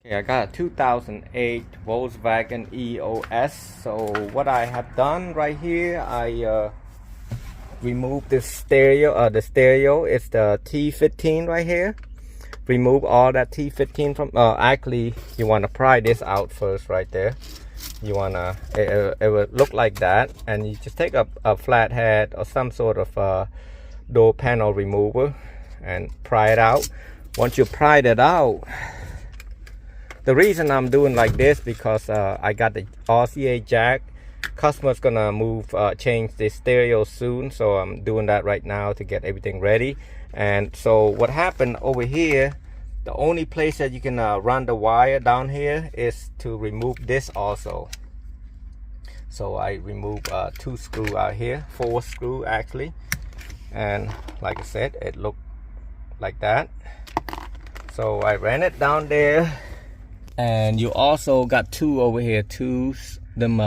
I got a 2008 Volkswagen EOS. So what I have done right here, I removed this stereo. The stereo is the T15 right here. Remove all that T15 from. Actually, you want to pry this out first, right there. You wanna it will look like that, and you just take a flathead or some sort of door panel remover and pry it out. Once you pry it out, the reason I'm doing like this because I got the RCA jack. Customer's gonna change the stereo soon, so I'm doing that right now to get everything ready. And so what happened over here, the only place that you can run the wire down here is to remove this also. So I remove 2 screws out here, 4 screws actually, and like I said, it looked like that. So I ran it down there. And you also got 2 over here, 2 them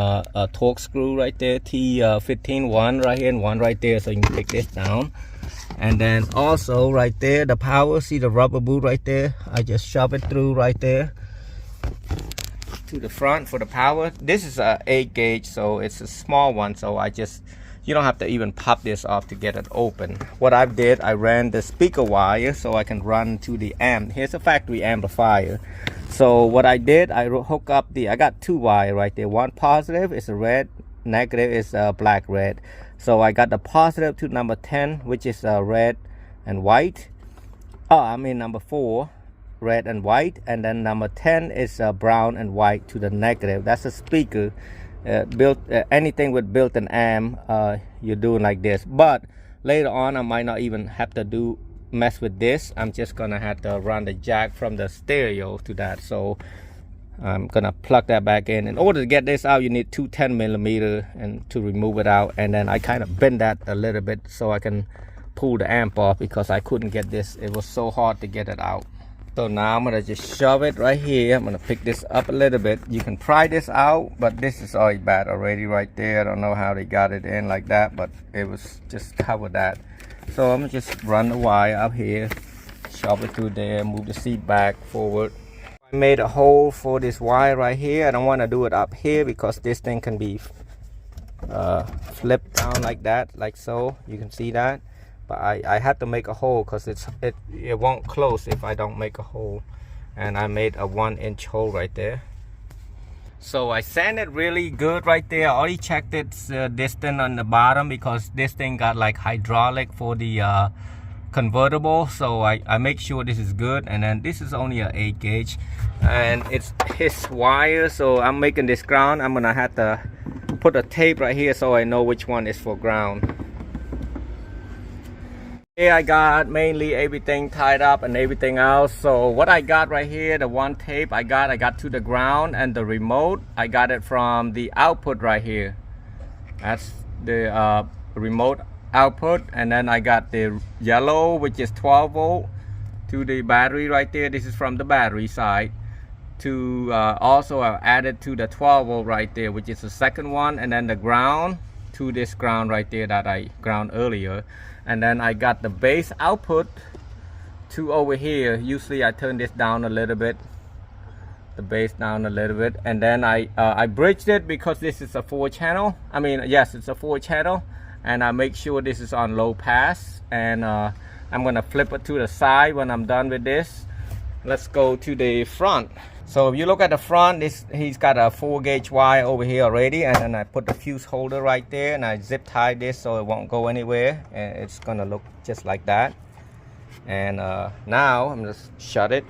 torque screw right there, T15, 1 right here and 1 right there, so you can take this down. And then also right there, the power, see the rubber boot right there, I just shove it through right there to the front for the power. This is a 8 gauge, so it's a small one, so you don't have to even pop this off to get it open. What I did, I ran the speaker wire so I can run to the amp. Here's a factory amplifier. So what I did, I hook up I got 2 wires right there. One positive is a red, negative is a black red. So I got the positive to number 10, which is red and white. Number 4, red and white, and then number 10 is brown and white to the negative. That's a speaker. Anything with built-in amp, you're doing like this. But later on, I might not even have to mess with this. I'm just gonna have to run the jack from the stereo to that. So I'm gonna plug that back in order to get this out. You need 2 10mm and to remove it out, and then I kind of bend that a little bit so I can pull the amp off because I couldn't get this. It was so hard to get it out. So now I'm gonna just shove it right here. I'm gonna pick this up a little bit. You can pry this out, but this is already bad already right there. I don't know how they got it in like that, but it was just covered that. So I'm gonna just run the wire up here, shove it through there, move the seat back forward. I made a hole for this wire right here. I don't want to do it up here because this thing can be flipped down like that, like so. You can see that. But I had to make a hole because it won't close if I don't make a hole. And I made a 1-inch hole right there. So I sanded really good right there. I already checked its distance on the bottom because this thing got like hydraulic for the convertible. So I make sure this is good. And then this is only an 8 gauge. And it's his wire. So I'm making this ground. I'm going to have to put a tape right here so I know which one is for ground. Here I got mainly everything tied up and everything else. So what I got right here, the one tape I got to the ground, and the remote I got it from the output right here. That's the remote output. And then I got the yellow, which is 12 volt to the battery right there. This is from the battery side. To also I added to the 12 volt right there, which is the second one, and then the ground to this ground right there that I ground earlier. And then I got the base output to over here. Usually I turn this down a little bit, the base down a little bit, and then I bridged it because this is a 4-channel. Yes, it's a 4-channel, and I make sure this is on low pass. And I'm gonna flip it to the side when I'm done with this. Let's go to the front. So if you look at the front, he's got a 4 gauge wire over here already, and then I put the fuse holder right there, and I zip tie this so it won't go anywhere, and it's gonna look just like that. And now I'm just shut it.